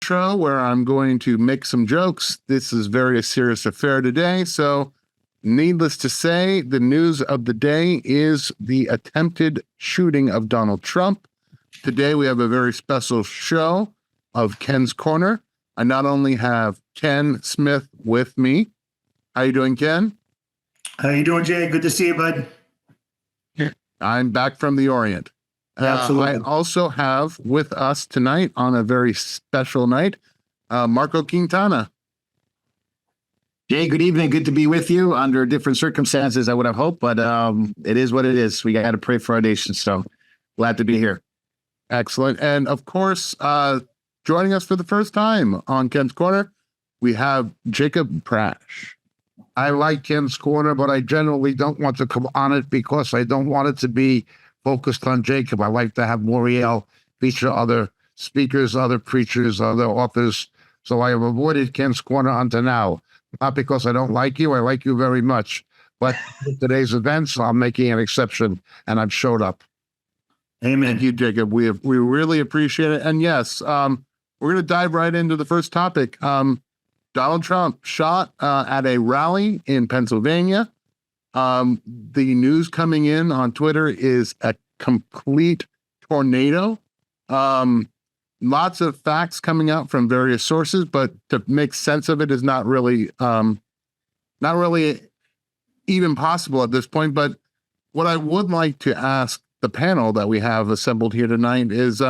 show where I'm going to make some jokes. This is very serious affair today. So, needless to say, the news of the day is the attempted shooting of Donald Trump. Today, we have a very special show of Ken's Corner. I not only have Ken Smith with me. How you doing, Ken? How you doing, Jay? Good to see you, bud. I'm back from the Orient. Absolutely. I also have with us tonight on a very special night, Marco Quintana. Jay, good evening. Good to be with you under different circumstances, I would have hoped, but it is what it is. We got to pray for our nation. So glad to be here. Excellent. And of course, joining us for the first time on Ken's Corner, we have Jacob Prasch. I like Ken's Corner, but I generally don't want to come on it because I don't want it to be focused on Jacob. I like to have Moriel feature other speakers, other preachers, other authors. So I have avoided Ken's Corner until now. Not because I don't like you. I like you very much. But with today's events, I'm making an exception, and I've showed up. Amen. Thank you, Jacob. We really appreciate it. And yes, we're going to dive right into the first topic. Donald Trump shot at a rally in Pennsylvania. The news coming in on Twitter is a complete tornado. Lots of facts coming out from various sources, but to make sense of it is not really even possible at this point. But what I would like to ask the panel that we have assembled here tonight is,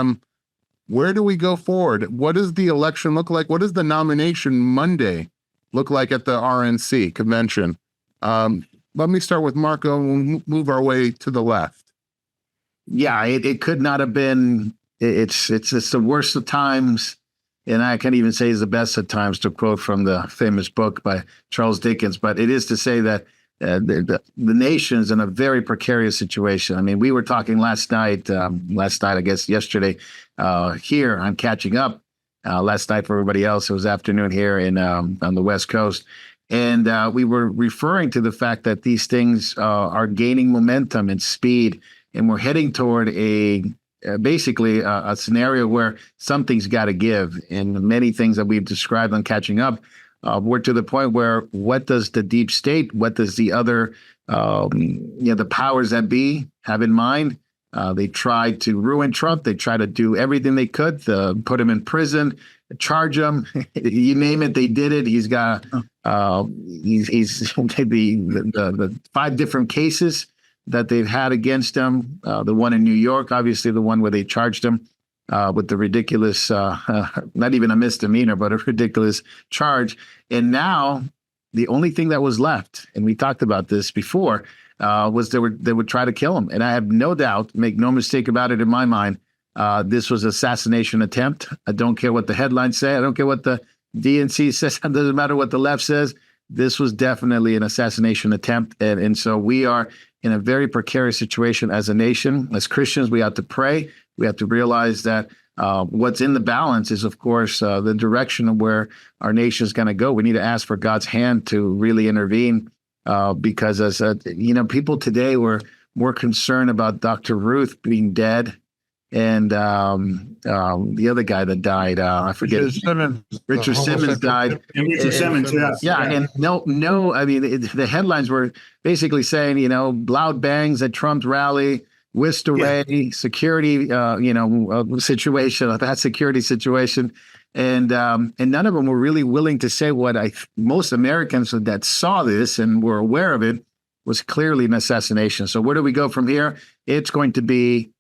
where do we go forward? What does the election look like? What does the nomination Monday look like at the RNC convention? Let me start with Marco and we'll move our way to the left. Yeah, it could not have been. It's the worst of times, and I can't even say it's the best of times, to quote from the famous book by Charles Dickens. But it is to say that the nation is in a very precarious situation. I mean, we were talking last night, I guess yesterday, here on Catching Up. Last night for everybody else, it was afternoon here on the West Coast. And we were referring to the fact that these things are gaining momentum and speed, and we're heading toward basically a scenario where something's got to give. And many things that we've described on Catching Up, we're to the point where what does the deep state, what does the other, the powers that be have in mind? They tried to ruin Trump. They tried to do everything they could to put him in prison, charge him. You name it, they did it. He's got he's the 5 different cases that they've had against him. The one in New York, obviously, the one where they charged him with the ridiculous, not even a misdemeanor, but a ridiculous charge. And now the only thing that was left, and we talked about this before, was they would try to kill him. And I have no doubt, make no mistake about it in my mind, this was an assassination attempt. I don't care what the headlines say. I don't care what the DNC says. It doesn't matter what the left says. This was definitely an assassination attempt. And so we are in a very precarious situation as a nation. As Christians, we have to pray. We have to realize that what's in the balance is, of course, the direction of where our nation is going to go. We need to ask for God's hand to really intervene. Because as people today were more concerned about Dr. Ruth being dead and the other guy that died, I forget. Richard Simmons died. Richard Simmons, yeah. And no. I mean, the headlines were basically saying, loud bangs at Trump's rally, whisked away, security, situation, that security situation. And none of them were really willing to say what most Americans that saw this and were aware of it was clearly an assassination. So where do we go from here? It's going to be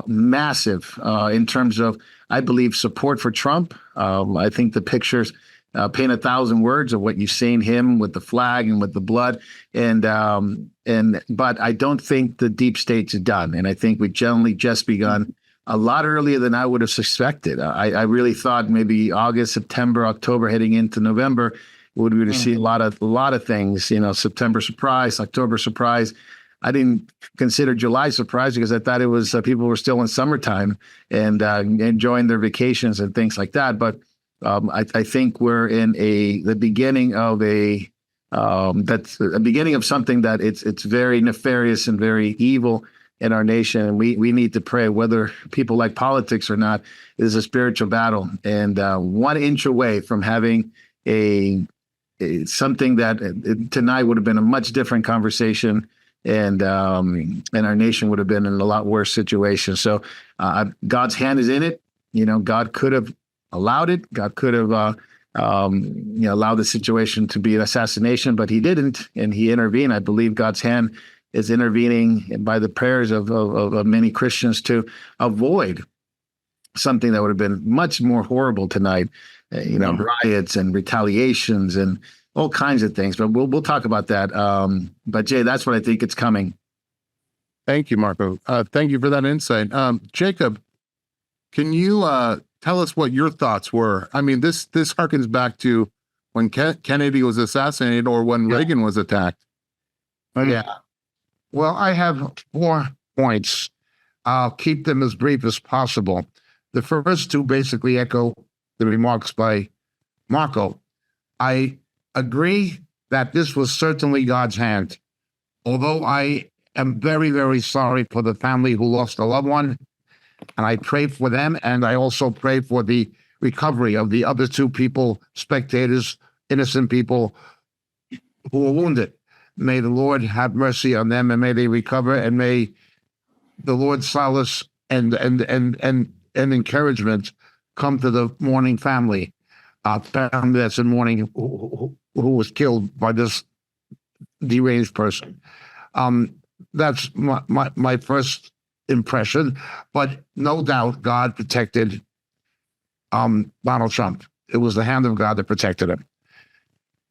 massive in terms of, I believe, support for Trump. I think the pictures paint 1,000 words of what you've seen him with the flag and with the blood. But I don't think the deep state's done. And I think we've generally just begun. A lot earlier than I would have suspected. I really thought maybe August, September, October, heading into November, we would see a lot of things. September surprise, October surprise. I didn't consider July surprise because I thought it was people were still in summertime and enjoying their vacations and things like that. But I think we're in the beginning of that's a beginning of something that it's very nefarious and very evil. in our nation. And we need to pray, whether people like politics or not. It is a spiritual battle, and 1 inch away from having something that tonight would have been a much different conversation, and our nation would have been in a lot worse situation. So God's hand is in it. God could have allowed it. God could have allowed the situation to be an assassination, but he didn't, and he intervened. I believe God's hand is intervening by the prayers of many Christians to avoid something that would have been much more horrible tonight. Riots and retaliations and all kinds of things. But we'll talk about that. But Jay, that's what I think it's coming. Thank you, Marco. Thank you for that insight. Jacob, can you tell us what your thoughts were? I mean, this harkens back to when Kennedy was assassinated or when Reagan was attacked. Yeah. Well, I have 4 points. I'll keep them as brief as possible. The first 2 basically echo the remarks by Marco. I agree that this was certainly God's hand. Although I am very, very sorry for the family who lost a loved one, and I pray for them, and I also pray for the recovery of the other 2 people, spectators, innocent people who were wounded. May the Lord have mercy on them, and may they recover, and may the Lord's solace and encouragement come to the mourning family, family that's in mourning who was killed by this deranged person. That's my first impression, but no doubt God protected Donald Trump. It was the hand of God that protected him.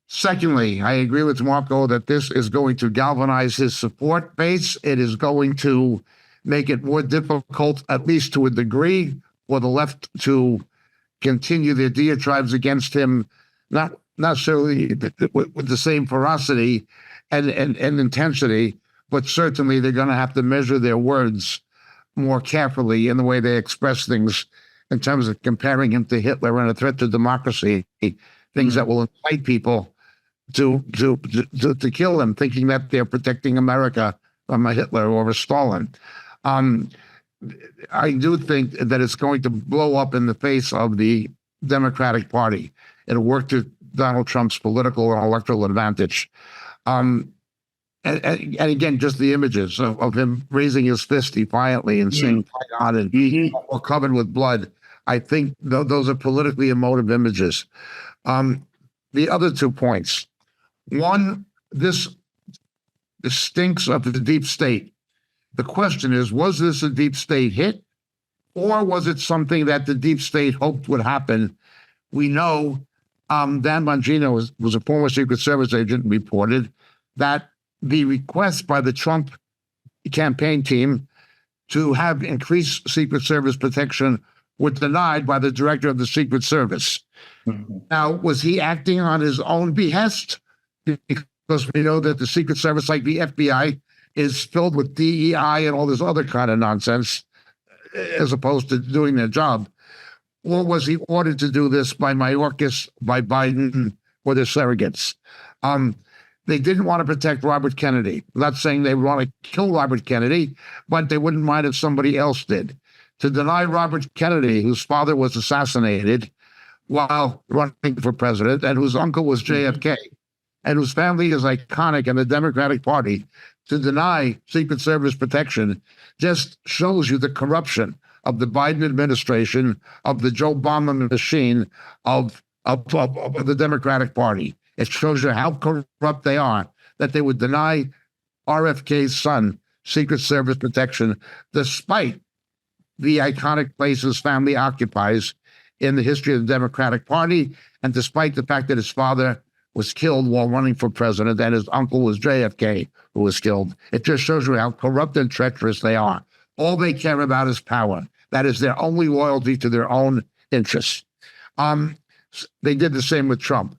Secondly, I agree with Marco that this is going to galvanize his support base. It is going to make it more difficult, at least to a degree, for the left to continue their diatribes against him, not necessarily with the same ferocity and intensity, but certainly they're going to have to measure their words more carefully in the way they express things in terms of comparing him to Hitler and a threat to democracy, things that will incite people to kill him, thinking that they're protecting America from a Hitler or a Stalin. I do think that it's going to blow up in the face of the Democratic Party. It'll work to Donald Trump's political and electoral advantage. And again, just the images of him raising his fist defiantly and saying, "Fight on," and or covered with blood. I think those are politically emotive images. The other 2 points. One, this stinks of the deep state. The question is, was this a deep state hit, or was it something that the deep state hoped would happen? We know Dan Bongino was a former Secret Service agent, reported that the request by the Trump campaign team to have increased Secret Service protection was denied by the director of the Secret Service. Mm-hmm. Now, was he acting on his own behest? Because we know that the Secret Service, like the FBI, is filled with DEI and all this other kind of nonsense, as opposed to doing their job. Or was he ordered to do this by Mayorkas, by Biden, or their surrogates? They didn't want to protect Robert Kennedy. I'm not saying they want to kill Robert Kennedy, but they wouldn't mind if somebody else did. To deny Robert Kennedy, whose father was assassinated while running for president, and whose uncle was JFK, and whose family is iconic in the Democratic Party, to deny Secret Service protection just shows you the corruption of the Biden administration, of the Joe Biden machine, of the Democratic Party. It shows you how corrupt they are, that they would deny RFK's son Secret Service protection, despite the iconic place his family occupies in the history of the Democratic Party, and despite the fact that his father was killed while running for president and his uncle was JFK, who was killed. It just shows you how corrupt and treacherous they are. All they care about is power. That is their only loyalty to their own interests. They did the same with Trump.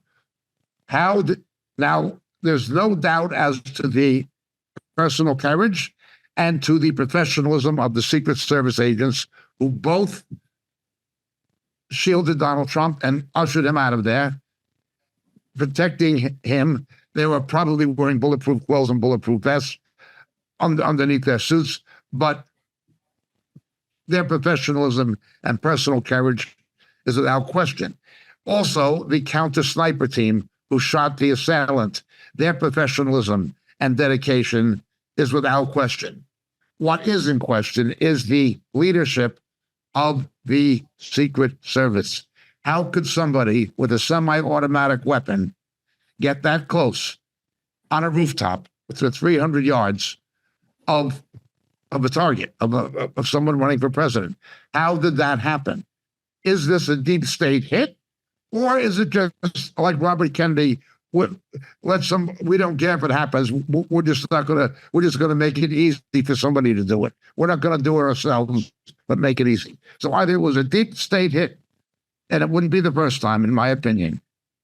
Now, there's no doubt as to the personal courage and to the professionalism of the Secret Service agents, who both shielded Donald Trump and ushered him out of there, protecting him. They were probably wearing bulletproof clothes and bulletproof vests underneath their suits, but their professionalism and personal courage is without question. Also, the counter sniper team who shot the assailant, their professionalism and dedication is without question. What is in question is the leadership of the Secret Service. How could somebody with a semi-automatic weapon get that close on a rooftop to 300 yards of a target, of someone running for president? How did that happen? Is this a deep state hit? Or is it just like Robert Kennedy? We don't care if it happens. We're just gonna make it easy for somebody to do it. We're not gonna do it ourselves, but make it easy. So either it was a deep state hit, and it wouldn't be the first time, in my opinion,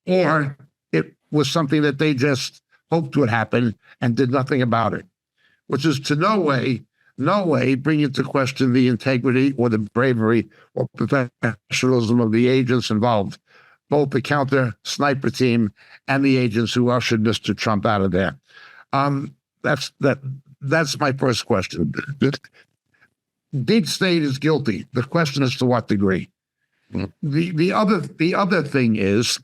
or it was something that they just hoped would happen and did nothing about it, which is to no way bring into question the integrity or the bravery or professionalism of the agents involved, both the counter sniper team and the agents who ushered Mr. Trump out of there. That's my first question. Deep state is guilty. The question is to what degree. The other thing is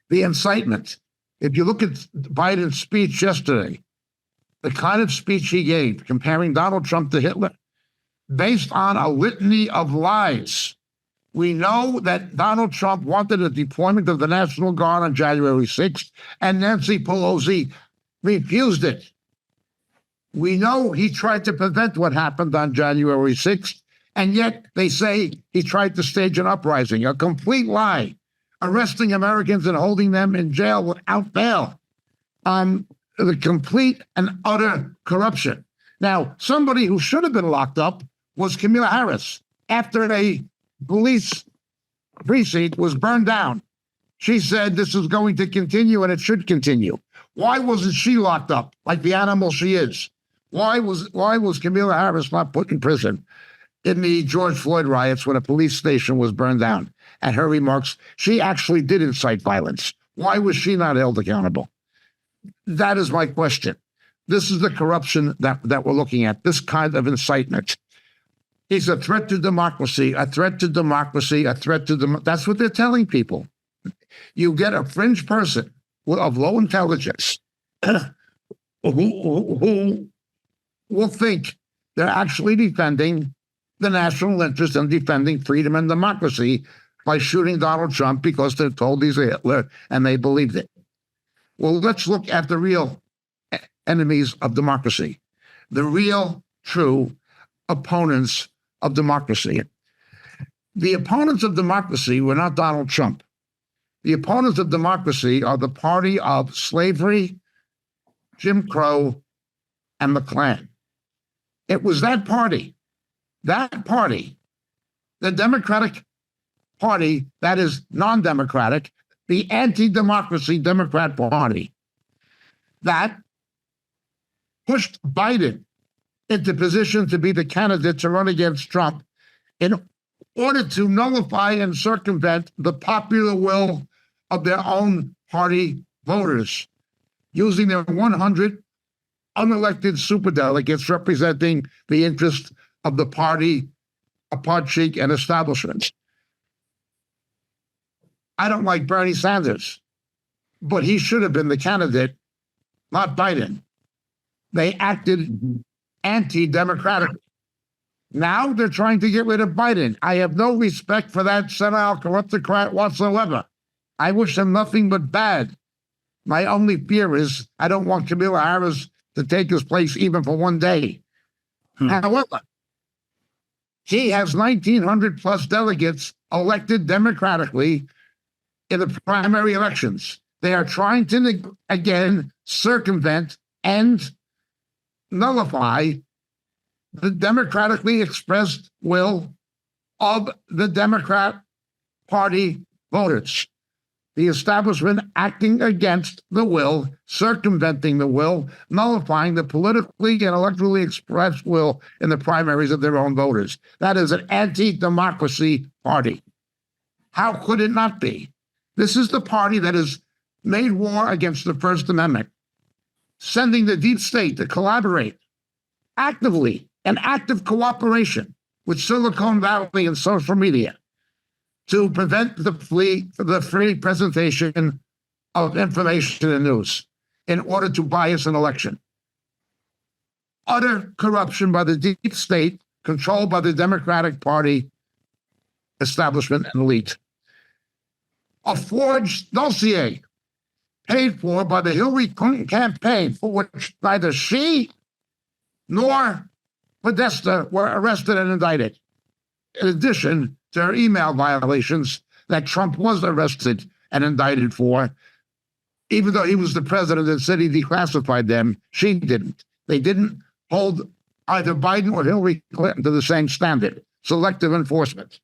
the incitement. If you look at Biden's speech yesterday, the kind of speech he gave, comparing Donald Trump to Hitler, based on a litany of lies. We know that Donald Trump wanted a deployment of the National Guard on January 6th, and Nancy Pelosi refused it. We know he tried to prevent what happened on January 6th, and yet they say he tried to stage an uprising, a complete lie, arresting Americans and holding them in jail without bail. The complete and utter corruption. Now, somebody who should have been locked up was Kamala Harris. After a police precinct was burned down, she said this is going to continue and it should continue. Why wasn't she locked up like the animal she is? Why was Kamala Harris not put in prison in the George Floyd riots when a police station was burned down? And her remarks, she actually did incite violence. Why was she not held accountable? That is my question. This is the corruption that we're looking at, this kind of incitement. He's a threat to democracy, a threat to democracy, a threat to democracy. That's what they're telling people. You get a fringe person of low intelligence who will think they're actually defending the national interest and defending freedom and democracy by shooting Donald Trump because they're told he's a Hitler and they believed it. Well, let's look at the real enemies of democracy, the real, true opponents of democracy. The opponents of democracy were not Donald Trump. The opponents of democracy are the party of slavery, Jim Crow, and the Klan. It was that party, the Democratic Party that is non-democratic, the anti-democracy Democrat Party, that pushed Biden into position to be the candidate to run against Trump in order to nullify and circumvent the popular will of their own party voters, using their 100 unelected superdelegates representing the interest of the party, apparatchik, and establishments. I don't like Bernie Sanders, but he should have been the candidate, not Biden. They acted anti-democratic. Now they're trying to get rid of Biden. I have no respect for that senile corruptocrat whatsoever. I wish him nothing but bad. My only fear is I don't want Kamala Harris to take his place even for one day. However, he has 1,900 plus delegates elected democratically in the primary elections. They are trying to, again, circumvent and nullify the democratically expressed will of the Democrat Party voters. The establishment acting against the will, circumventing the will, nullifying the politically and electorally expressed will in the primaries of their own voters. That is an anti-democracy party. How could it not be? This is the party that has made war against the First Amendment, sending the deep state to collaborate actively and active cooperation with Silicon Valley and social media to prevent the free presentation of information and news in order to bias an election. Utter corruption by the deep state controlled by the Democratic Party establishment and elite. A forged dossier paid for by the Hillary Clinton campaign, for which neither she nor Podesta were arrested and indicted. In addition to her email violations that Trump was arrested and indicted for, even though he was the president and said he declassified them, she didn't. They didn't hold either Biden or Hillary Clinton to the same standard. Selective enforcement.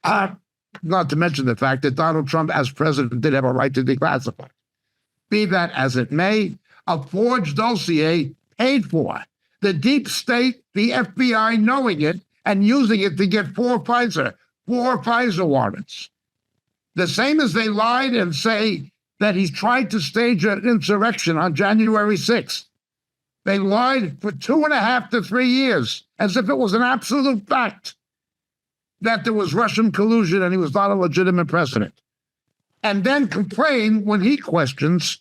Not to mention the fact that Donald Trump, as president, did have a right to declassify. Be that as it may, a forged dossier paid for. The deep state, the FBI knowing it and using it to get four Pfizer warrants. The same as they lied and say that he tried to stage an insurrection on January 6th. They lied for 2.5 to 3 years, as if it was an absolute fact that there was Russian collusion and he was not a legitimate president. And then complain when he questions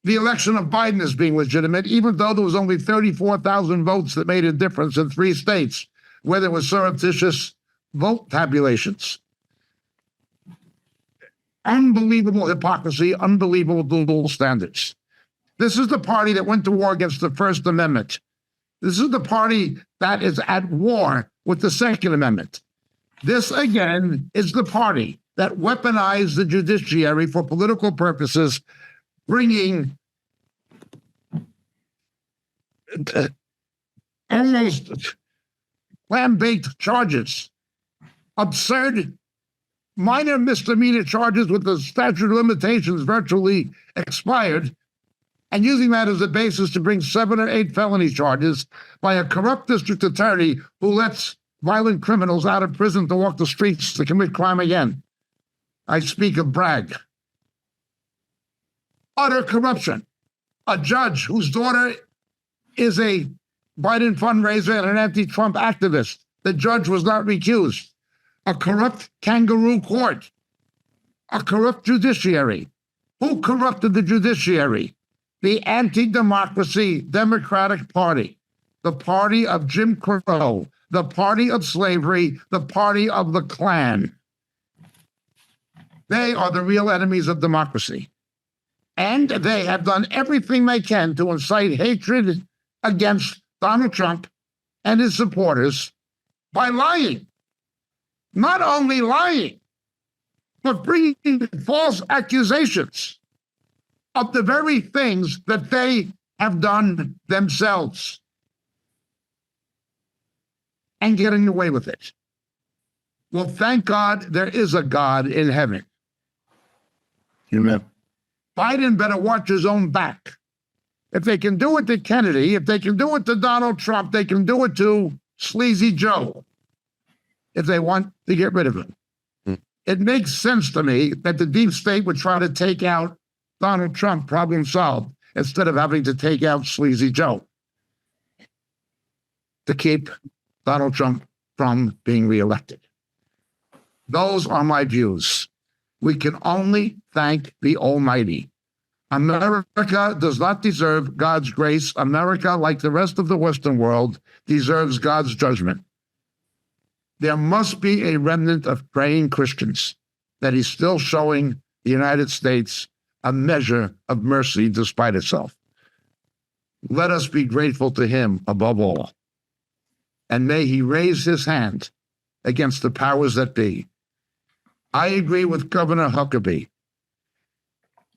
the election of Biden as being legitimate, even though there was only 34,000 votes that made a difference in 3 states where there was surreptitious vote tabulations. Unbelievable hypocrisy, unbelievable double standards. This is the party that went to war against the First Amendment. This is the party that is at war with the Second Amendment. This, again, is the party that weaponized the judiciary for political purposes, bringing almost clam-baked charges, absurd minor misdemeanor charges with the statute of limitations virtually expired, and using that as a basis to bring 7 or 8 felony charges by a corrupt district attorney who lets violent criminals out of prison to walk the streets to commit crime again. I speak of Bragg. Utter corruption. A judge whose daughter is a Biden fundraiser and an anti-Trump activist. The judge was not recused. A corrupt kangaroo court. A corrupt judiciary. Who corrupted the judiciary? The anti-democracy Democratic Party, the party of Jim Crow, the party of slavery, the party of the Klan. They are the real enemies of democracy. And they have done everything they can to incite hatred against Donald Trump and his supporters by lying. Not only lying, but bringing false accusations of the very things that they have done themselves and getting away with it. Well, thank God there is a God in heaven. Amen. Biden better watch his own back. If they can do it to Kennedy, if they can do it to Donald Trump, they can do it to Sleazy Joe if they want to get rid of him. It makes sense to me that the deep state would try to take out Donald Trump, problem solved, instead of having to take out Sleazy Joe to keep Donald Trump from being reelected. Those are my views. We can only thank the Almighty. America does not deserve God's grace. America, like the rest of the Western world, deserves God's judgment. There must be a remnant of praying Christians that is still showing the United States a measure of mercy despite itself. Let us be grateful to him above all. And may he raise his hand against the powers that be. I agree with Governor Huckabee.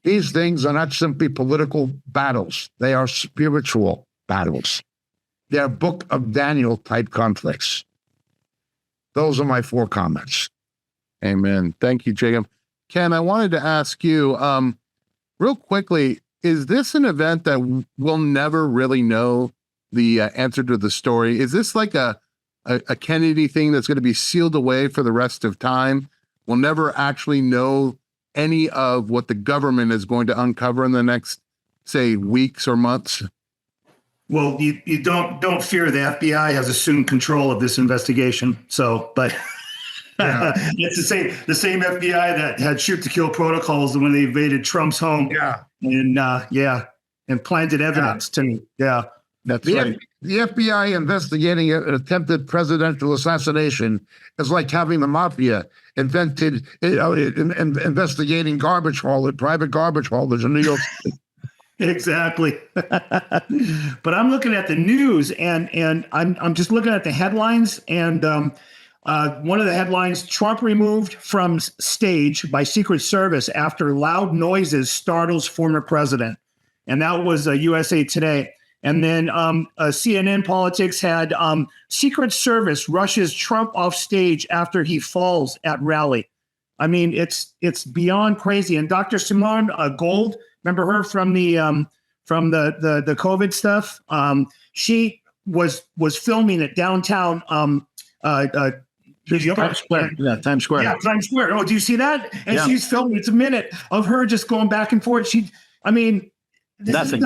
These things are not simply political battles. They are spiritual battles. They're Book of Daniel type conflicts. Those are my 4 comments. Amen. Thank you, Jacob. Ken, I wanted to ask you, real quickly, is this an event that we'll never really know the answer to the story? Is this like a Kennedy thing that's going to be sealed away for the rest of time? We'll never actually know any of what the government is going to uncover in the next, say, weeks or months? Well, you don't fear the FBI has assumed control of this investigation. So, but it's the same FBI that had shoot to kill protocols when they invaded Trump's home. Yeah. And and planted evidence to me. Yeah. That's The, right. the FBI investigating an attempted presidential assassination is like having the mafia investigating private garbage haulers in New York City. Exactly. But I'm looking at the news and I'm just looking at the headlines and one of the headlines, Trump removed from stage by Secret Service after loud noises startles former president. And that was USA Today. And then CNN Politics had Secret Service rushes Trump off stage after he falls at rally. I mean, it's beyond crazy. And Dr. Simone Gold, remember her from the COVID stuff? She was filming at downtown. Times Square. Yeah, Times Square. Yeah, Times Square. Oh, do you see that? And Yeah. she's filming. It's a minute of her just going back and forth. Nothing.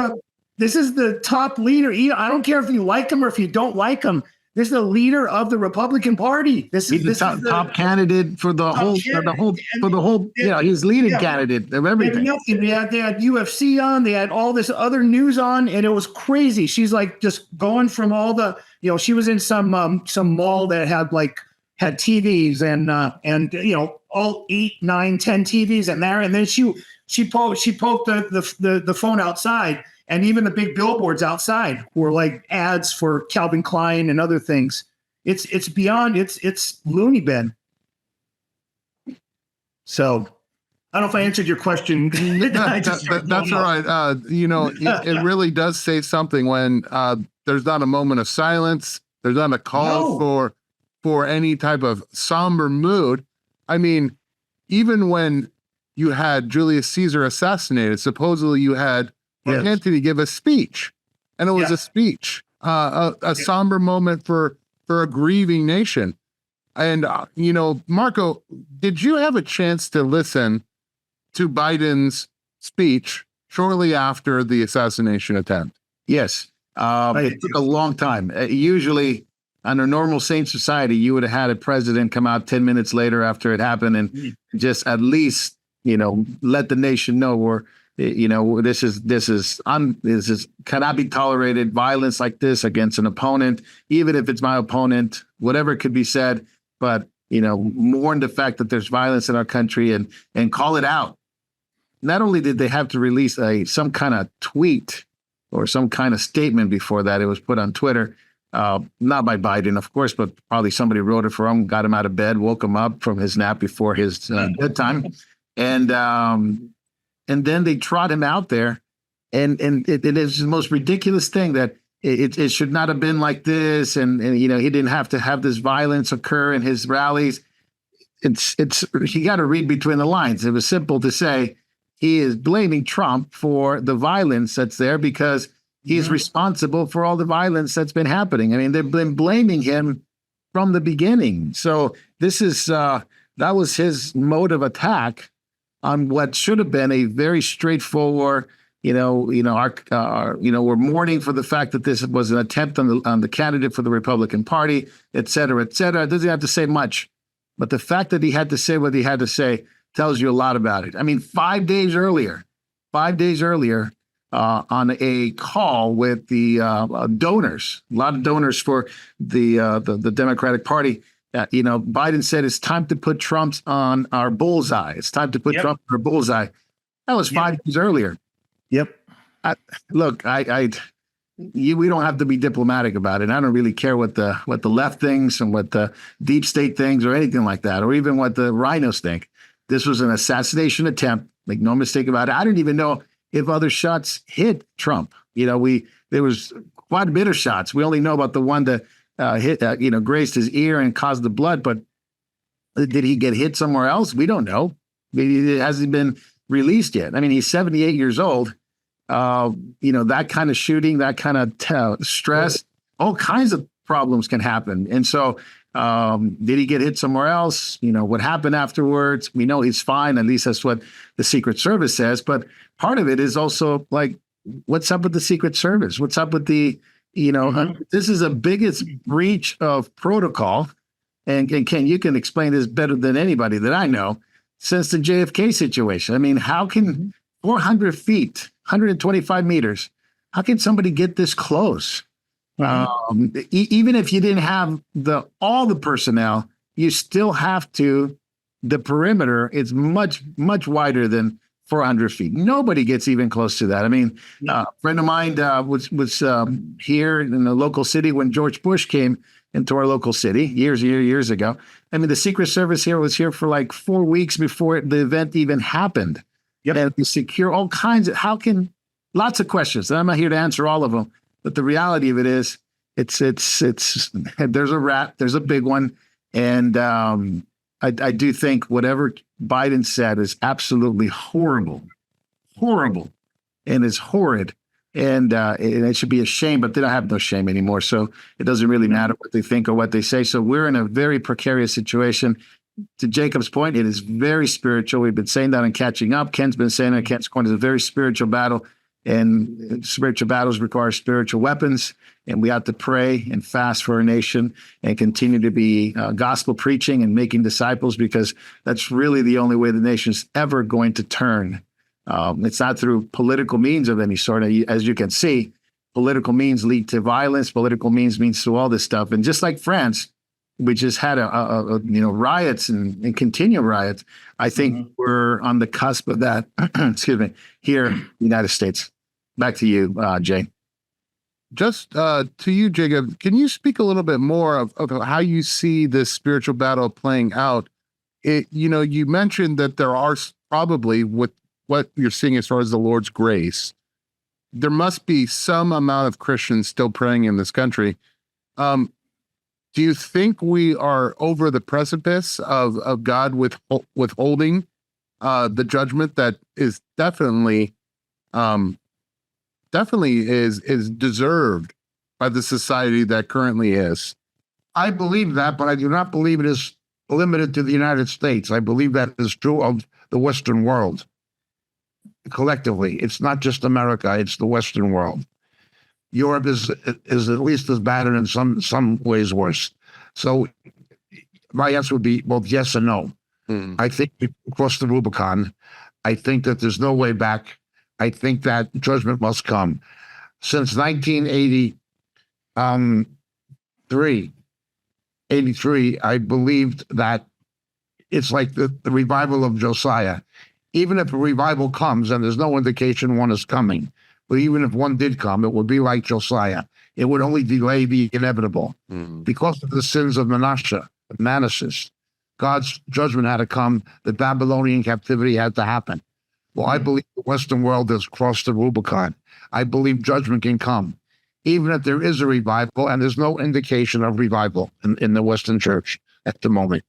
This is the top leader. I don't care if you like him or if you don't like him. This is the leader of the Republican Party. He's the top candidate for the whole. He's leading candidate of everything. They had UFC on. They had all this other news on, and it was crazy. She's like just going from all the. She was in some mall that had TVs and all 8, 9, 10 TVs in there, and then she poked the phone outside, and even the big billboards outside were like ads for Calvin Klein and other things. It's beyond it's loony bin. So I don't know if I answered your question. That's all right. It really does say something when there's not a moment of silence. There's not a call for any type of somber mood. I mean, even when you had Julius Caesar assassinated, supposedly you had Mark Antony give a speech, and it was a speech, a somber moment for a grieving nation. And Marco, did you have a chance to listen to Biden's speech shortly after the assassination attempt? Yes. It took a long time. Usually, under normal sane society, you would have had a president come out 10 minutes later after it happened and just at least, let the nation know this cannot be tolerated. Violence like this against an opponent, even if it's my opponent, whatever could be said, but mourn the fact that there's violence in our country and call it out. Not only did they have to release some kind of tweet or some kind of statement before that, it was put on Twitter. Not by Biden, of course, but probably somebody wrote it for him, got him out of bed, woke him up from his nap before his bedtime. And then they trot him out there. And it is the most ridiculous thing that it should not have been like this. And he didn't have to have this violence occur in his rallies. You got to read between the lines. It was simple to say he is blaming Trump for the violence that's there because he's responsible for all the violence that's been happening. I mean, they've been blaming him from the beginning. So this is that was his mode of attack on what should have been a very straightforward. We're mourning for the fact that this was an attempt on the candidate for the Republican Party, et cetera, et cetera. It doesn't have to say much, but the fact that he had to say what he had to say tells you a lot about it. I mean, 5 days earlier. On a call with the donors, a lot of donors for the Democratic Party. Biden said it's time to put Trump on our bullseye. It's time to put Trump on our bullseye. That was 5 days earlier. Yep. We don't have to be diplomatic about it. I don't really care what the left thinks and what the deep state thinks or anything like that, or even what the rhinos think. This was an assassination attempt. Make no mistake about it. I didn't even know if other shots hit Trump. There was quite a bit of shots. We only know about the one that grazed his ear and caused the blood. But did he get hit somewhere else? We don't know. It hasn't been released yet. I mean, he's 78 years old. That kind of shooting, that kind of stress, all kinds of problems can happen. And so did he get hit somewhere else? What happened afterwards? We know he's fine. At least that's what the Secret Service says. But part of it is also like what's up with the Secret Service? What's up with the, this is the biggest breach of protocol. And Ken, you can explain this better than anybody that I know since the JFK situation. I mean, how can 400 feet, 125 meters, how can somebody get this close? Even if you didn't have all the personnel, you still have to, the perimeter is much, much wider than 400 feet. Nobody gets even close to that. I mean, a friend of mine was here in the local city when George Bush came into our local city years ago. I mean, the Secret Service here was here for like 4 weeks before the event even happened. Yep. And we secure all kinds of, lots of questions. And I'm not here to answer all of them, but the reality of it is it's there's a rat, there's a big one. And I do think whatever Biden said is absolutely horrible, and is horrid. And it should be a shame, but they don't have no shame anymore. So it doesn't really matter what they think or what they say. So we're in a very precarious situation. To Jacob's point, it is very spiritual. We've been saying that and catching up. Ken's been saying that. Ken's Corner is a very spiritual battle, and spiritual battles require spiritual weapons. And we have to pray and fast for our nation and continue to be gospel preaching and making disciples, because that's really the only way the nation's ever going to turn. It's not through political means of any sort. As you can see, political means lead to violence. Political means to all this stuff. And just like France, we just had riots and continual riots. I think we're on the cusp of that. Excuse me. Here in the United States. Back to you, Jay. Just to you, Jacob, can you speak a little bit more of how you see this spiritual battle playing out? You mentioned that there are probably, with what you're seeing as far as the Lord's grace, there must be some amount of Christians still praying in this country. Do you think we are over the precipice of God withholding the judgment that is definitely is deserved by the society that currently is? I believe that, but I do not believe it is limited to the United States. I believe that is true of the Western world collectively. It's not just America, it's the Western world. Europe is at least as bad and in some ways worse. So my answer would be both yes and no. I think we crossed the Rubicon. I think that there's no way back. I think that judgment must come. Since 1983, I believed that it's like the revival of Josiah. Even if a revival comes, and there's no indication one is coming, but even if one did come, it would be like Josiah. It would only delay the inevitable. Because of the sins of Manasseh, God's judgment had to come. The Babylonian captivity had to happen. Well, I believe the Western world has crossed the Rubicon. I believe judgment can come. Even if there is a revival, and there's no indication of revival in the Western church at the moment.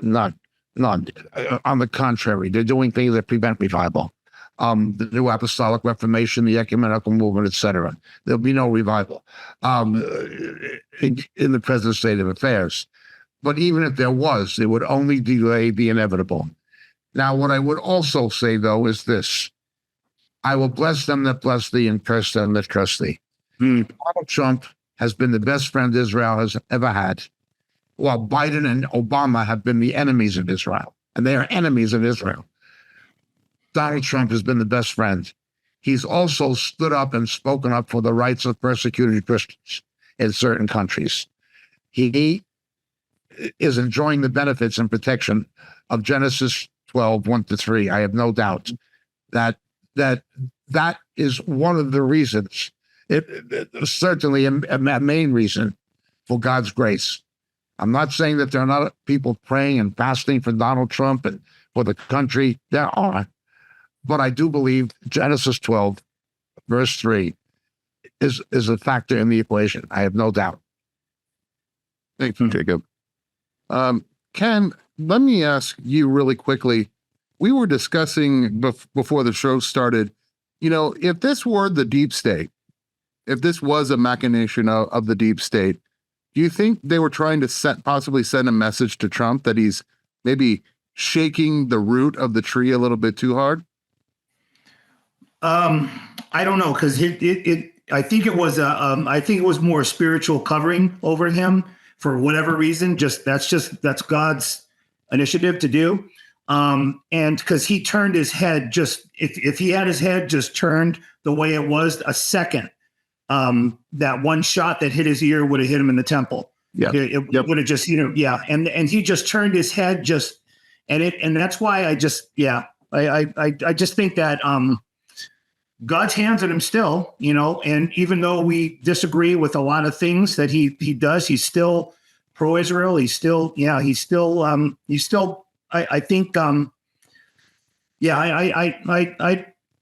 None. On the contrary, they're doing things that prevent revival. The New Apostolic Reformation, the Ecumenical Movement, etc. There'll be no revival in the present state of affairs. But even if there was, it would only delay the inevitable. Now, what I would also say, though, is this. I will bless them that bless thee and curse them that curse thee. Donald Trump has been the best friend Israel has ever had, while Biden and Obama have been the enemies of Israel, and they are enemies of Israel. Donald Trump has been the best friend. He's also stood up and spoken up for the rights of persecuted Christians in certain countries. He is enjoying the benefits and protection of Genesis 12, 1-3. I have no doubt that is one of the reasons, certainly a main reason for God's grace. I'm not saying that there are not people praying and fasting for Donald Trump and for the country. There are. But I do believe Genesis 12, verse 3, is a factor in the equation. I have no doubt. Thank you, Jacob. Ken, let me ask you really quickly. We were discussing before the show started, if this were the deep state, if this was a machination of the deep state, do you think they were trying to possibly send a message to Trump that he's maybe shaking the root of the tree a little bit too hard? I I don't know, because I think it was I think it was more spiritual covering over him for whatever reason. That's God's initiative to do. And because he turned his head, just if he had his head just turned the way it was a second, that one shot that hit his ear would have hit him in the temple. Yeah. It would have just, yeah. And he just turned his head and that's why I just think that God's hands on him still, and even though we disagree with a lot of things that he does, he's still pro-Israel. I think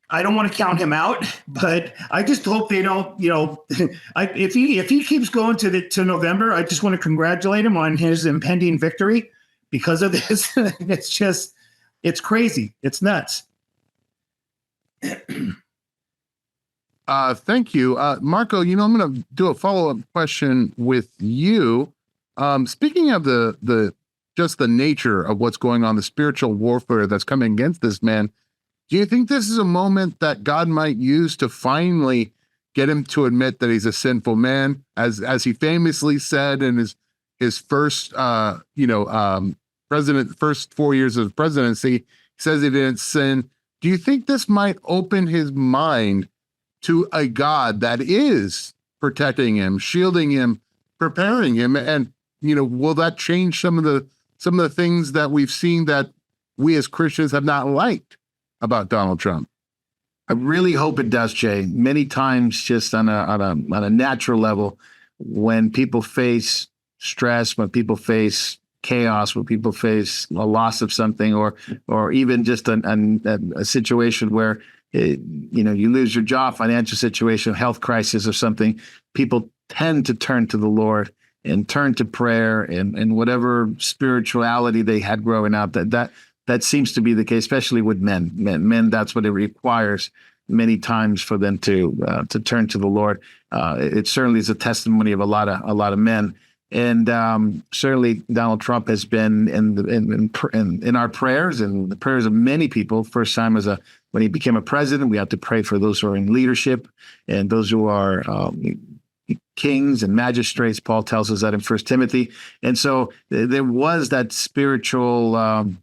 I don't want to count him out, but I just hope they don't, if he keeps going to November, I just want to congratulate him on his impending victory because of this. It's crazy. It's nuts. Thank you. Marco, I'm going to do a follow-up question with you. Speaking of the nature of what's going on, the spiritual warfare that's coming against this man, do you think this is a moment that God might use to finally get him to admit that he's a sinful man, as he famously said in his first first 4 years of presidency? He says he didn't sin. Do you think this might open his mind to a God that is protecting him, shielding him, preparing him, and will that change some of the things that we've seen that we as Christians have not liked about Donald Trump? I really hope it does, Jay. Many times, just on a natural level, when people face stress, when people face chaos, when people face a loss of something, or even just a situation where you lose your job, financial situation, health crisis, or something, people tend to turn to the Lord and turn to prayer and whatever spirituality they had growing up. That seems to be the case, especially with men. Men, that's what it requires many times for them to turn to the Lord. It certainly is a testimony of a lot of men, and certainly Donald Trump has been in our prayers and the prayers of many people. First time when he became a president, we have to pray for those who are in leadership and those who are kings and magistrates. Paul tells us that in 1 Timothy, and so there was that spiritual.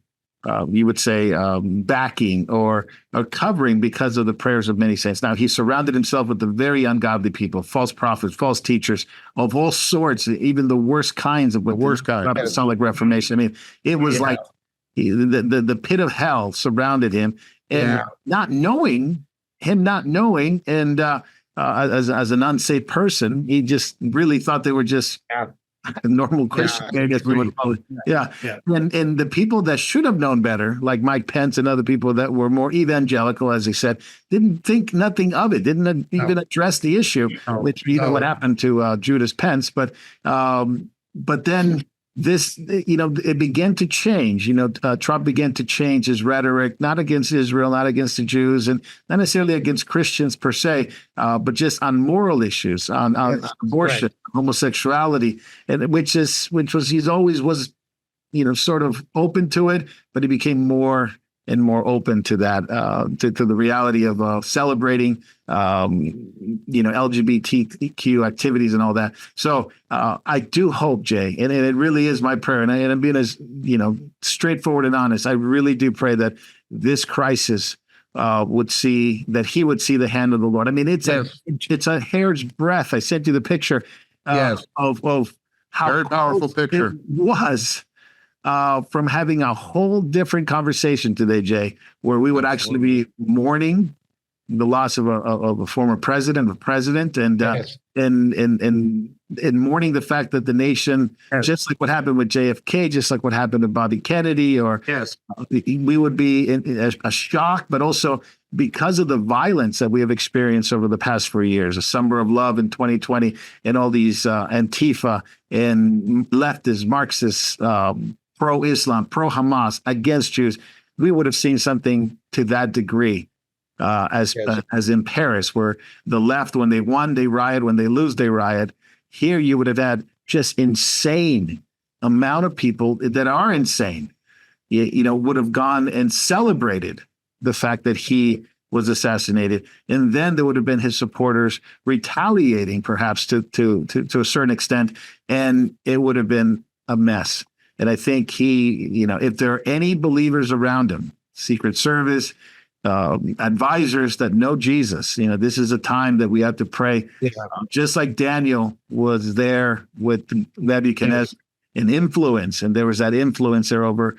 You would say backing or covering because of the prayers of many saints. Now, he surrounded himself with the very ungodly people, false prophets, false teachers of all sorts, even the worst kinds of Apostolic Reformation. I mean, it was like the pit of hell surrounded him, and not knowing, and as an unsafe person, he just really thought they were just normal Christian, I guess we would call it. Yeah. And the people that should have known better, like Mike Pence and other people that were more evangelical, as he said, didn't think nothing of it, didn't even address the issue, which what happened to Judas Pence. But then this, it began to change. Trump began to change his rhetoric, not against Israel, not against the Jews, and not necessarily against Christians per se, but just on moral issues, on abortion, homosexuality, and which he always was, sort of open to it, but he became more and more open to that, to the reality of celebrating, LGBTQ activities and all that. So I do hope, Jay, and it really is my prayer, and I'm being as straightforward and honest. I really do pray that this crisis he would see the hand of the Lord. I mean, it's a hair's breadth. I sent you the picture of how very powerful picture it was. From having a whole different conversation today, Jay, where we would actually be mourning the loss of a former president, and mourning the fact that the nation, just like what happened with JFK, just like what happened to Bobby Kennedy, we would be in a shock, but also because of the violence that we have experienced over the past 4 years, a summer of love in 2020, and all these Antifa and leftist, Marxist, pro-Islam, pro-Hamas, against Jews, we would have seen something to that degree as in Paris, where the left, when they won, they riot, when they lose, they riot. Here you would have had just insane amount of people that are insane, would have gone and celebrated the fact that he was assassinated. And then there would have been his supporters retaliating, perhaps to a certain extent, and it would have been a mess. And I think he, if there are any believers around him, Secret Service, advisors that know Jesus, this is a time that we have to pray. Yeah. Just like Daniel was there with Nebuchadnezzar, an influence, and there was that influence there over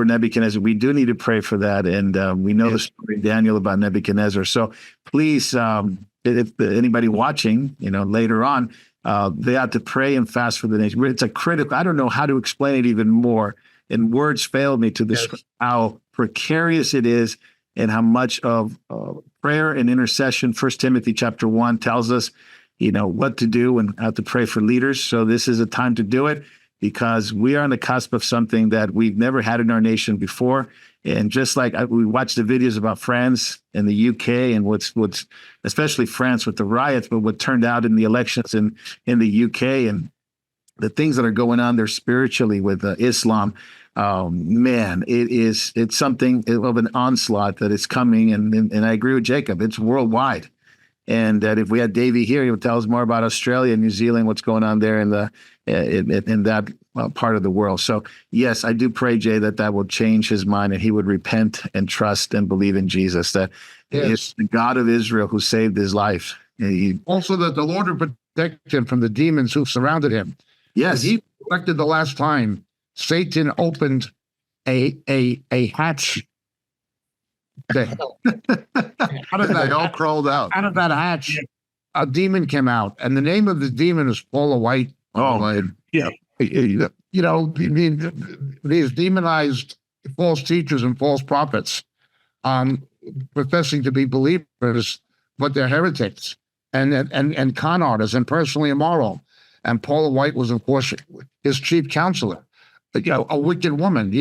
Nebuchadnezzar. We do need to pray for that, and we know the story of Daniel about Nebuchadnezzar. So please, if anybody watching, later on, they have to pray and fast for the nation. It's a critical. I don't know how to explain it even more, and words fail me to describe how precarious it is, and how much of prayer and intercession. 1 Timothy chapter 1 tells us, what to do and how to pray for leaders. So this is a time to do it, because we are on the cusp of something that we've never had in our nation before. And just like we watched the videos about France and the UK and what's especially France with the riots, but what turned out in the elections in the UK and the things that are going on there spiritually with Islam. Man, it's something of an onslaught that is coming. And I agree with Jacob. It's worldwide. And that if we had Davey here, he would tell us more about Australia and New Zealand, what's going on there in that part of the world. So yes, I do pray, Jay, that will change his mind and he would repent and trust and believe in Jesus, that it's the God of Israel who saved his life. Also, that the Lord would protect him from the demons who surrounded him. Yes, he reflected the last time Satan opened a hatch. They all crawled out. Out of that hatch, a demon came out, and the name of the demon is Paula White. Oh, yeah. These demonized false teachers and false prophets, professing to be believers, but they're heretics and con artists and personally immoral. And Paula White was, of course, his chief counselor. A wicked woman.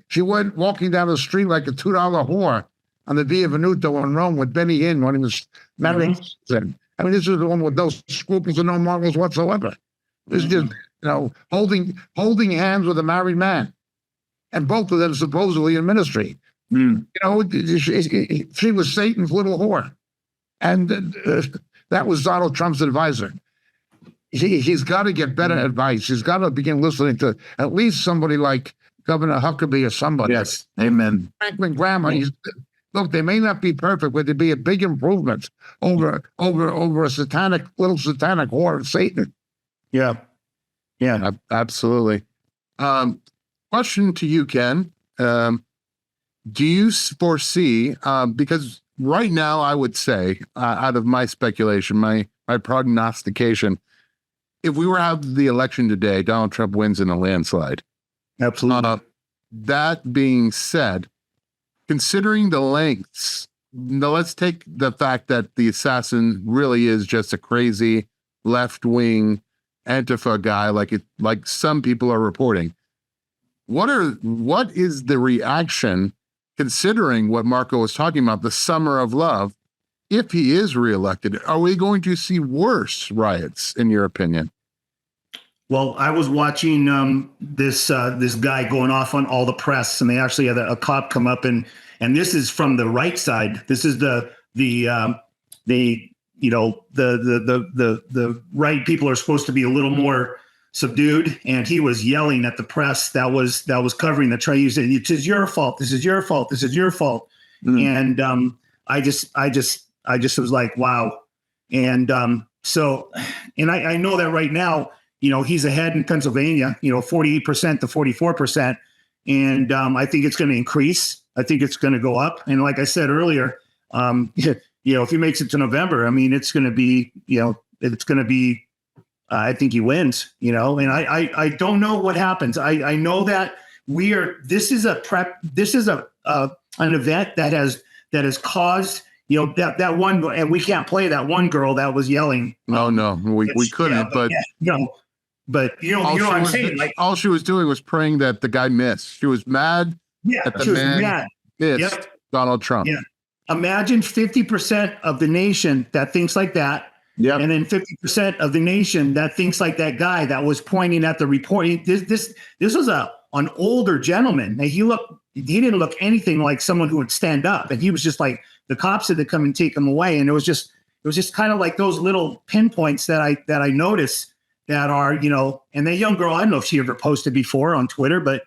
She went walking down the street like a $2 whore on the Via Venuto in Rome with Benny Hinn when he was married. I mean, this is the one with no scruples and no morals whatsoever. This is just, holding hands with a married man, and both of them supposedly in ministry. She was Satan's little whore, and that was Donald Trump's advisor. He's got to get better advice. He's got to begin listening to at least somebody like Governor Huckabee or somebody. Yes, amen. Franklin Graham. Look, they may not be perfect, but there'd be a big improvement over a little satanic whore of Satan. Yeah. Absolutely. Question to you, Ken. Do you foresee, because right now I would say, out of my speculation, my prognostication, if we were to have the election today, Donald Trump wins in a landslide. Absolutely. That being said, considering the lengths, let's take the fact that the assassin really is just a crazy left-wing Antifa guy, like some people are reporting. What is the reaction, considering what Marco was talking about, the summer of love? If he is reelected, are we going to see worse riots, in your opinion? Well, I was watching this guy going off on all the press, and they actually had a cop come up and this is from the right side. This is the right people are supposed to be a little more subdued, and he was yelling at the press that was covering the trial. He said, "This is your fault. This is your fault. This is your fault." And I just was like, wow. And so I know that right now, he's ahead in Pennsylvania, 48% to 44%. And I think it's going to increase. I think it's going to go up. And like I said earlier, if he makes it to November, I mean, it's going to be, I think he wins, and I don't know what happens. I know that this is an event that has caused, that one, and we can't play that one girl that was yelling. No, we couldn't, but but you know what I'm saying? Like, all she was doing was praying that the guy missed. She was mad. Yeah, that the she was man mad. missed Donald Trump. Yeah. Imagine 50% of the nation that thinks like that. Yeah. And then 50% of the nation that thinks like that guy that was pointing at the report. This was an older gentleman. He looked he didn't look anything like someone who would stand up. And he was just like, the cops had to come and take him away. And it was just kind of like those little pinpoints that I noticed that are, and that young girl, I don't know if she ever posted before on Twitter, but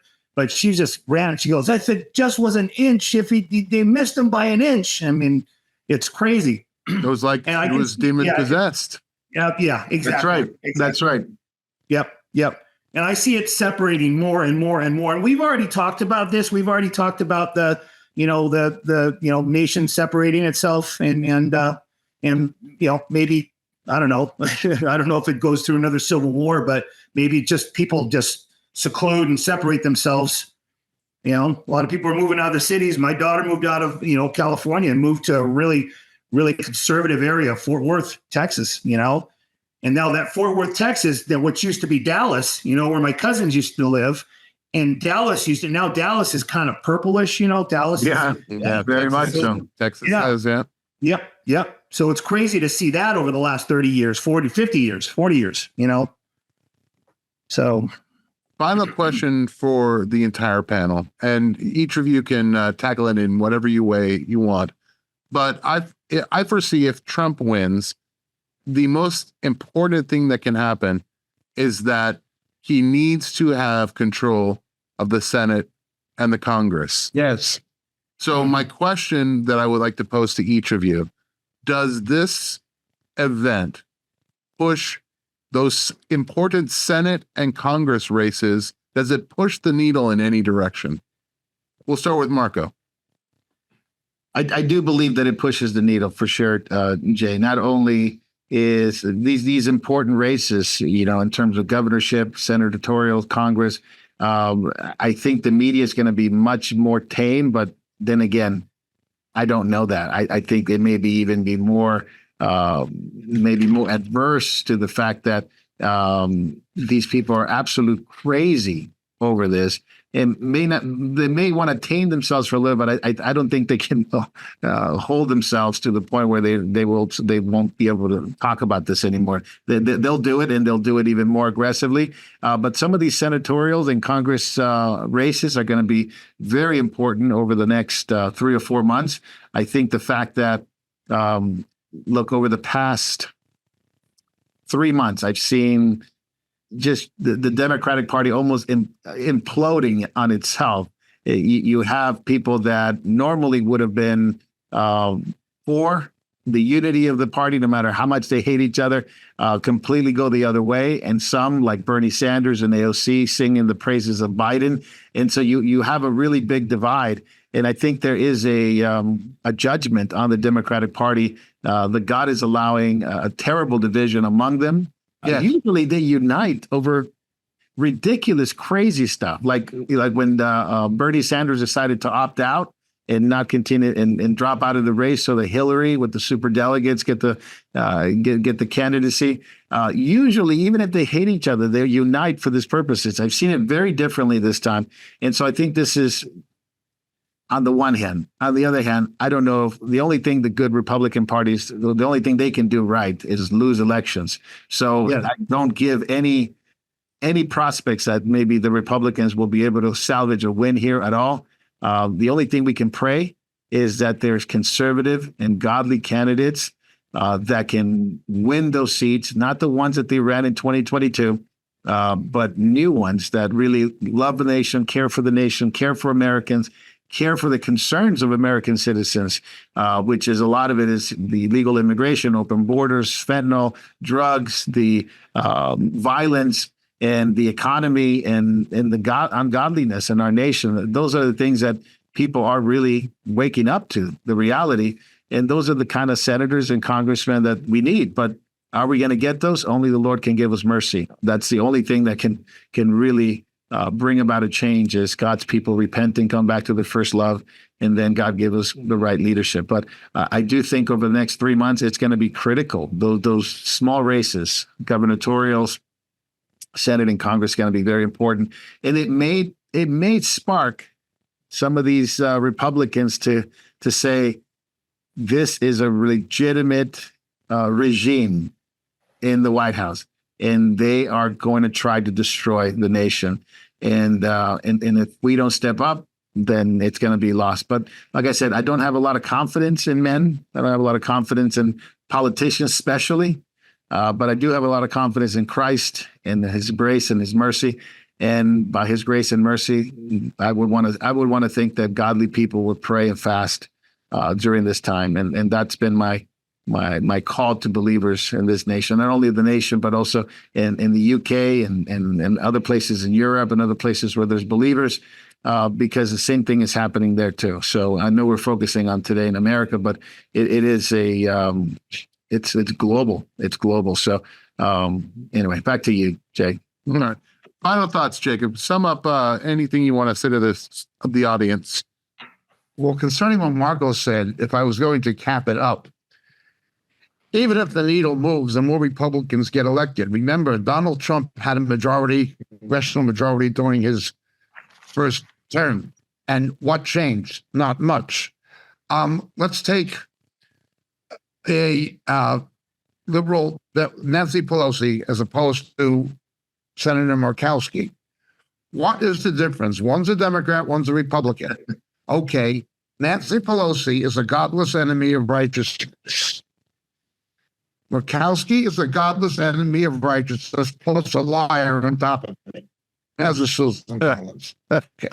she just ran and she goes, I said, just was an inch. If they missed him by an inch. I mean, it's crazy. It was like he was demon possessed. Yeah, exactly. That's right. Exactly. That's right. Yep. And I see it separating more and more and more. And we've already talked about this. We've already talked about the nation separating itself and maybe, I don't know. I don't know if it goes through another civil war, but maybe just people just seclude and separate themselves. A lot of people are moving out of the cities. My daughter moved out of, California and moved to a really, really conservative area, Fort Worth, Texas, And now that Fort Worth, Texas, that which used to be Dallas, where my cousins used to live, and Dallas is kind of purplish, Dallas. Yeah, very much so. Texas has, yeah. Yep. So it's crazy to see that over the last 30 years, 40, 50 years, 40 years, So. Final question for the entire panel, and each of you can tackle it in whatever way you want. But I foresee if Trump wins, the most important thing that can happen is that he needs to have control of the Senate and the Congress. Yes. So my question that I would like to pose to each of you, does this event push those important Senate and Congress races? Does it push the needle in any direction? We'll start with Marco. I do believe that it pushes the needle for sure, Jay. Not only is these important races, in terms of governorship, senatorial, Congress, I think the media is going to be much more tame. But then again, I don't know that. I think it may even be more, maybe more adverse to the fact that these people are absolute crazy over this. And they may want to tame themselves for a little bit. I don't think they can hold themselves to the point where they won't be able to talk about this anymore. They'll do it, and they'll do it even more aggressively. But some of these senatorials and Congress races are going to be very important over the next 3 or 4 months. I think the fact that look, over the past 3 months, I've seen just the Democratic Party almost imploding on itself. You have people that normally would have been for the unity of the party, no matter how much they hate each other, completely go the other way. And some, like Bernie Sanders and AOC, singing the praises of Biden. And so you have a really big divide. And I think there is a judgment on the Democratic Party that God is allowing a terrible division among them. Yes. Usually they unite over ridiculous, crazy stuff, like when Bernie Sanders decided to opt out and not continue and drop out of the race, so that Hillary with the superdelegates get the candidacy. Usually, even if they hate each other, they unite for this purposes. I've seen it very differently this time, and so I think this is. On the one hand, on the other hand, I don't know if the only thing the good Republican parties, the only thing they can do right is lose elections. So I don't give any prospects that maybe the Republicans will be able to salvage a win here at all. The only thing we can pray is that there's conservative and godly candidates that can win those seats, not the ones that they ran in 2022, but new ones that really love the nation, care for the nation, care for Americans, care for the concerns of American citizens, which is a lot of it is the illegal immigration, open borders, fentanyl, drugs, the violence, and the economy, and the ungodliness in our nation. Those are the things that people are really waking up to, the reality. And those are the kind of senators and congressmen that we need. But are we going to get those? Only the Lord can give us mercy. That's the only thing that can really bring about a change, is God's people repent and come back to their first love, and then God give us the right leadership. But I do think over the next 3 months, it's going to be critical. Those small races, gubernatorials, Senate and Congress, going to be very important. And it may spark some of these Republicans to say this is a legitimate regime in the White House, and they are going to try to destroy the nation. And if we don't step up, then it's going to be lost. But like I said, I don't have a lot of confidence in men. I don't have a lot of confidence in politicians, especially. But I do have a lot of confidence in Christ and His grace and His mercy. And by His grace and mercy, I would want to think that godly people would pray and fast during this time. And that's been my call to believers in this nation, not only the nation, but also in the UK and other places in Europe and other places where there's believers, because the same thing is happening there too. So I know we're focusing on today in America, but it is it's global. It's global. So anyway, back to you, Jay. All right. Final thoughts, Jacob. Sum up anything you want to say to the audience. Well, concerning what Marco said, if I was going to cap it up, even if the needle moves and more Republicans get elected, remember, Donald Trump had a majority, congressional majority during his first term. And what changed? Not much. Let's take a liberal, Nancy Pelosi, as opposed to Senator Murkowski. What is the difference? One's a Democrat, one's a Republican. Okay, Nancy Pelosi is a godless enemy of righteousness. Murkowski is a godless enemy of righteousness, plus a liar on top of it, as a Susan Collins. Okay.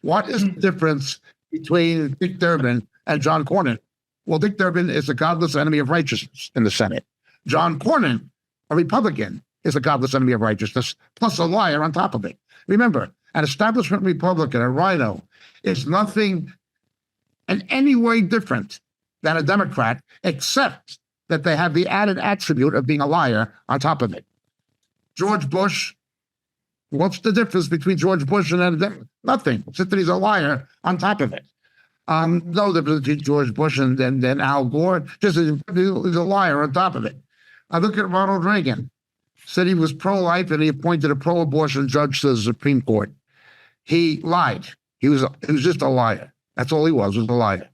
What is the difference between Dick Durbin and John Cornyn? Well, Dick Durbin is a godless enemy of righteousness in the Senate. John Cornyn, a Republican, is a godless enemy of righteousness, plus a liar on top of it. Remember, an establishment Republican, a rhino, is nothing in any way different than a Democrat, except that they have the added attribute of being a liar on top of it. George Bush, what's the difference between George Bush and nothing, except that he's a liar on top of it. No difference between George Bush and Al Gore, just he's a liar on top of it. I look at Ronald Reagan, said he was pro-life and he appointed a pro-abortion judge to the Supreme Court. He lied. He was just a liar. That's all he was a liar.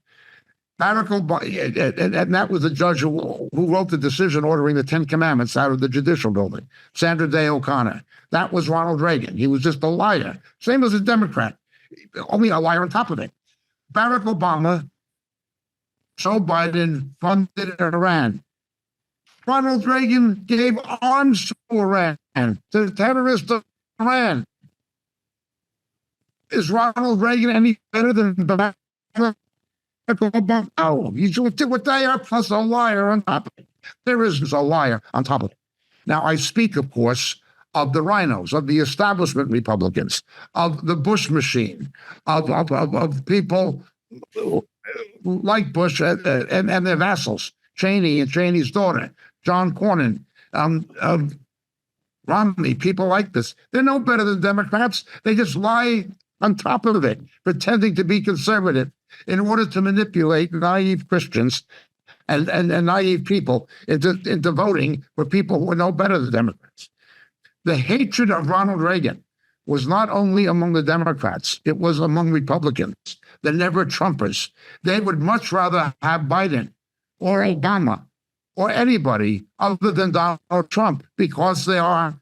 Barack Obama, and that was the judge who wrote the decision ordering the 10 Commandments out of the Judicial Building, Sandra Day O'Connor. That was Ronald Reagan. He was just a liar. Same as a Democrat, only a liar on top of it. Barack Obama, Joe Biden funded Iran. Ronald Reagan gave arms to Iran, to the terrorists of Iran. Is Ronald Reagan any better than Barack Obama? No, he's what they are, plus a liar on top of it. There is a liar on top of it. Now, I speak, of course, of the rhinos, of the establishment Republicans, of the Bush machine, of people like Bush and their vassals, Cheney and Cheney's daughter, John Cornyn, Romney, people like this. They're no better than Democrats. They just lie on top of it, pretending to be conservative in order to manipulate naive Christians and naive people into voting for people who are no better than Democrats. The hatred of Ronald Reagan was not only among the Democrats, it was among Republicans, the never Trumpers. They would much rather have Biden or Obama or anybody other than Donald Trump, because they are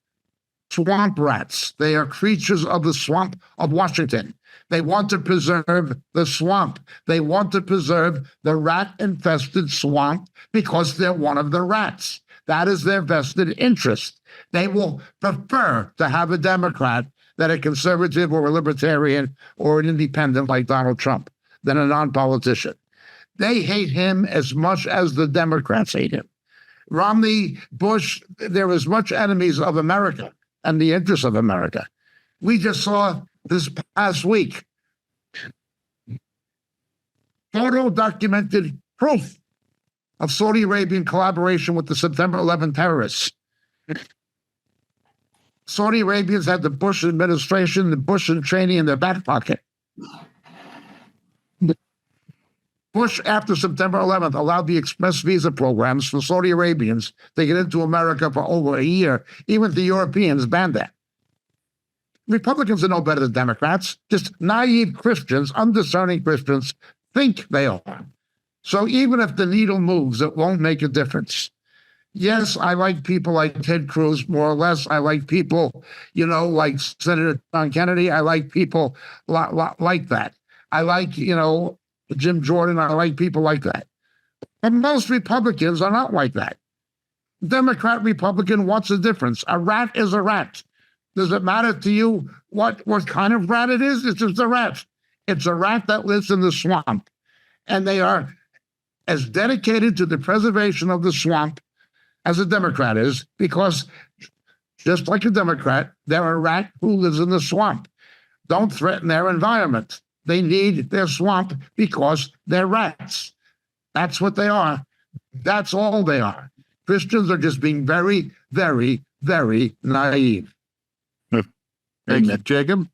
swamp rats. They are creatures of the swamp of Washington. They want to preserve the swamp. They want to preserve the rat-infested swamp because they're one of the rats. That is their vested interest. They will prefer to have a Democrat than a conservative or a libertarian or an independent like Donald Trump than a non-politician. They hate him as much as the Democrats hate him. Romney, Bush, they're as much enemies of America and the interests of America. We just saw this past week photo-documented proof of Saudi Arabian collaboration with the September 11 terrorists. Saudi Arabians had the Bush administration, the Bush and Cheney in their back pocket. Bush, after September 11th, allowed the express visa programs for Saudi Arabians to get into America for over a year. Even the Europeans banned that. Republicans are no better than Democrats. Just naive Christians, undiscerning Christians, think they are. So even if the needle moves, it won't make a difference. Yes, I like people like Ted Cruz more or less. I like people, like Senator John Kennedy. I like people like that. I like, Jim Jordan. I like people like that. But most Republicans are not like that. Democrat, Republican, what's the difference? A rat is a rat. Does it matter to you what kind of rat it is? It's just a rat. It's a rat that lives in the swamp. And they are as dedicated to the preservation of the swamp as a Democrat is, because just like a Democrat, they're a rat who lives in the swamp. Don't threaten their environment. They need their swamp because they're rats. That's what they are. That's all they are. Christians are just being very, very, very naive. Thank you, Jacob.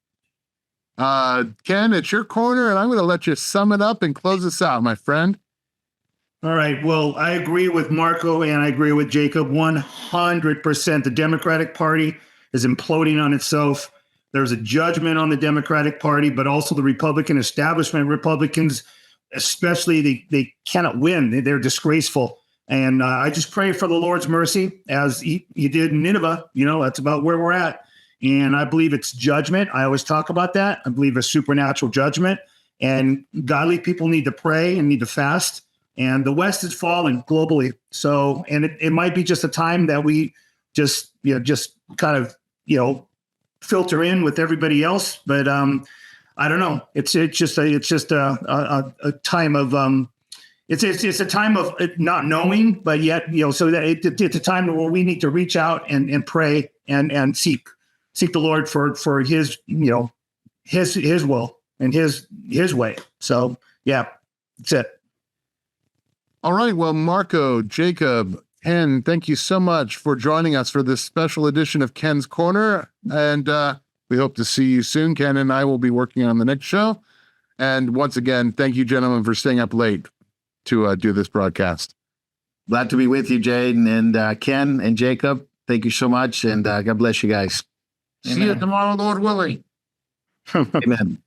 Ken, it's your corner, and I'm going to let you sum it up and close us out, my friend. All right. Well, I agree with Marco and I agree with Jacob 100%. The Democratic Party is imploding on itself. There's a judgment on the Democratic Party, but also the Republican establishment. Republicans, especially, they cannot win. They're disgraceful. And I just pray for the Lord's mercy as he did in Nineveh. That's about where we're at. And I believe it's judgment. I always talk about that. I believe it's supernatural judgment. And godly people need to pray and need to fast. And the West is falling globally. So, and it might be just a time that we just kind of, filter in with everybody else. But I don't know. It's just a time of it's a time of not knowing, but yet, so that it's a time where we need to reach out and pray and seek the Lord for his, his will and his way. So yeah, that's it. All right. Well, Marco, Jacob, Ken, thank you so much for joining us for this special edition of Ken's Corner. And we hope to see you soon. Ken and I will be working on the next show. And once again, thank you, gentlemen, for staying up late to do this broadcast. Glad to be with you, Jaden, and Ken and Jacob. Thank you so much. And God bless you guys. See you tomorrow, Lord willing. Amen.